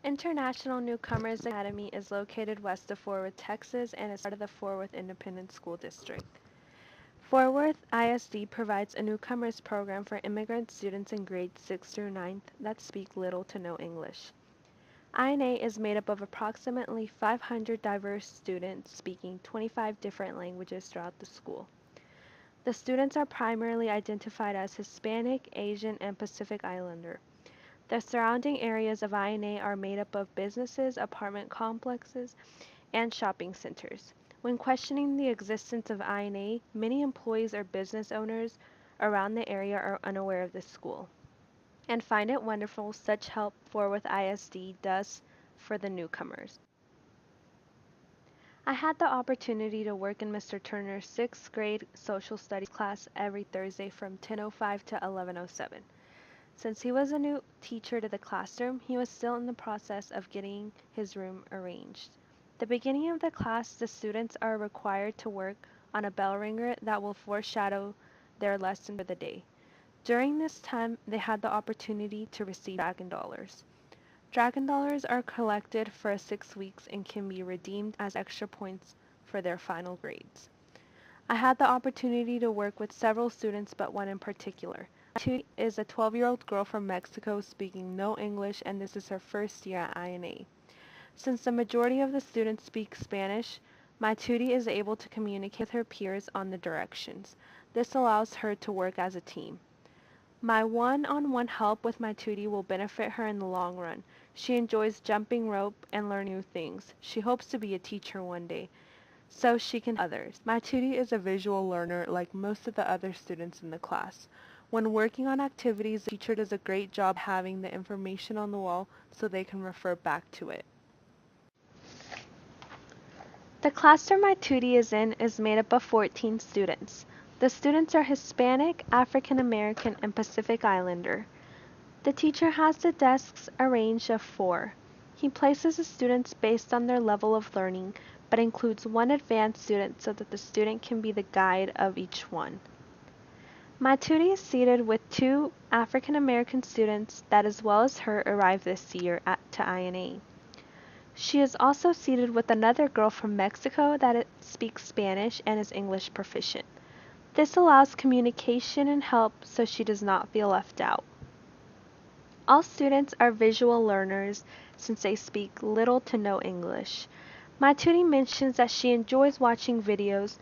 International Newcomers Academy is located west of Fort Worth, Texas, and is part of the Fort Worth Independent School District. Fort Worth ISD provides a newcomers program for immigrant students in grades 6 through 9th that speak little to no English. INA is made up of approximately 500 diverse students speaking 25 different languages throughout the school. The students are primarily identified as Hispanic, Asian, and Pacific Islander. The surrounding areas of INA are made up of businesses, apartment complexes, and shopping centers. When questioning the existence of INA, many employees or business owners around the area are unaware of this school and find it wonderful such help Fort Worth ISD does for the newcomers. I had the opportunity to work in Mr. Turner's 6th grade social studies class every Thursday from 10:05 to 11:07. Since he was a new teacher to the classroom, he was still in the process of getting his room arranged. The beginning of the class, the students are required to work on a bell ringer that will foreshadow their lesson for the day. During this time, they had the opportunity to receive Dragon Dollars. Dragon Dollars are collected for 6 weeks and can be redeemed as extra points for their final grades. I had the opportunity to work with several students, but one in particular. She is a 12-year-old girl from Mexico speaking no English, and this is her first year at INA. Since the majority of the students speak Spanish, my tutie is able to communicate with her peers on the directions. This allows her to work as a team. My one-on-one help with my tutie will benefit her in the long run. She enjoys jumping rope and learning new things. She hopes to be a teacher one day, so she can help others. My tutie is a visual learner like most of the other students in the class. When working on activities, the teacher does a great job having the information on the wall so they can refer back to it. The classroom my tutie is in is made up of 14 students. The students are Hispanic, African American, and Pacific Islander. The teacher has the desks arranged of 4. He places the students based on their level of learning, but includes one advanced student so that the student can be the guide of each one. My tutie is seated with 2 African American students that, as well as her, arrived this year to INA. She is also seated with another girl from Mexico that speaks Spanish and is English proficient. This allows communication and help so she does not feel left out. All students are visual learners since they speak little to no English. My tutie mentions that she enjoys watching videos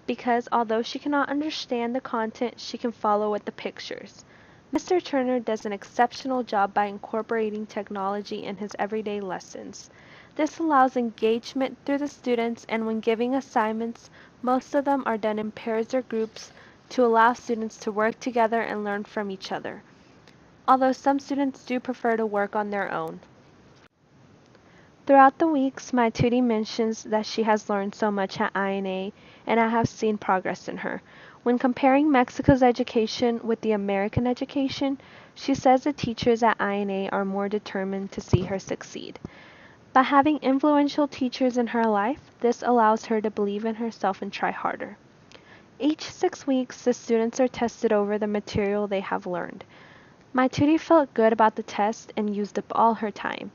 because although she cannot understand the content, she can follow with the pictures. Mr. Turner does an exceptional job by incorporating technology in his everyday lessons. This allows engagement through the students, and when giving assignments, most of them are done in pairs or groups to allow students to work together and learn from each other, although some students do prefer to work on their own. Throughout the weeks, my tutie mentions that she has learned so much at INA, and I have seen progress in her. When comparing Mexico's education with the American education, she says the teachers at INA are more determined to see her succeed. By having influential teachers in her life, this allows her to believe in herself and try harder. Each 6 weeks, the students are tested over the material they have learned. My tutie felt good about the test and used up all her time.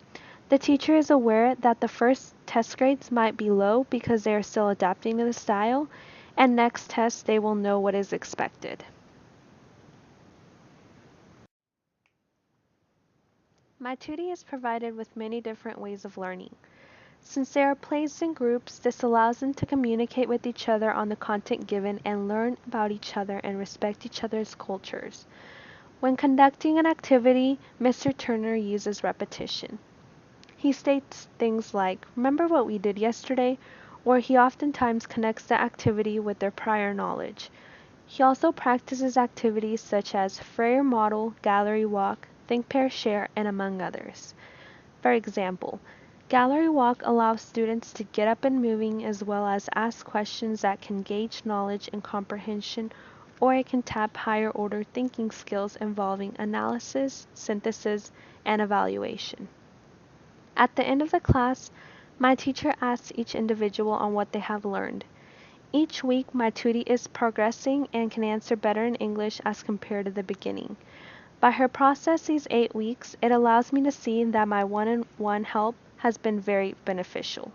The teacher is aware that the first test grades might be low because they are still adapting to the style, and next test they will know what is expected. My tutie is provided with many different ways of learning. Since they are placed in groups, this allows them to communicate with each other on the content given and learn about each other and respect each other's cultures. When conducting an activity, Mr. Turner uses repetition. He states things like, "Remember what we did yesterday?" or he oftentimes connects the activity with their prior knowledge. He also practices activities such as Frayer Model, Gallery Walk, Think Pair Share, and among others. For example, Gallery Walk allows students to get up and moving as well as ask questions that can gauge knowledge and comprehension, or it can tap higher order thinking skills involving analysis, synthesis, and evaluation. At the end of the class, my teacher asks each individual on what they have learned. Each week, my tutie is progressing and can answer better in English as compared to the beginning. By her process these 8 weeks, it allows me to see that my one-on-one help has been very beneficial.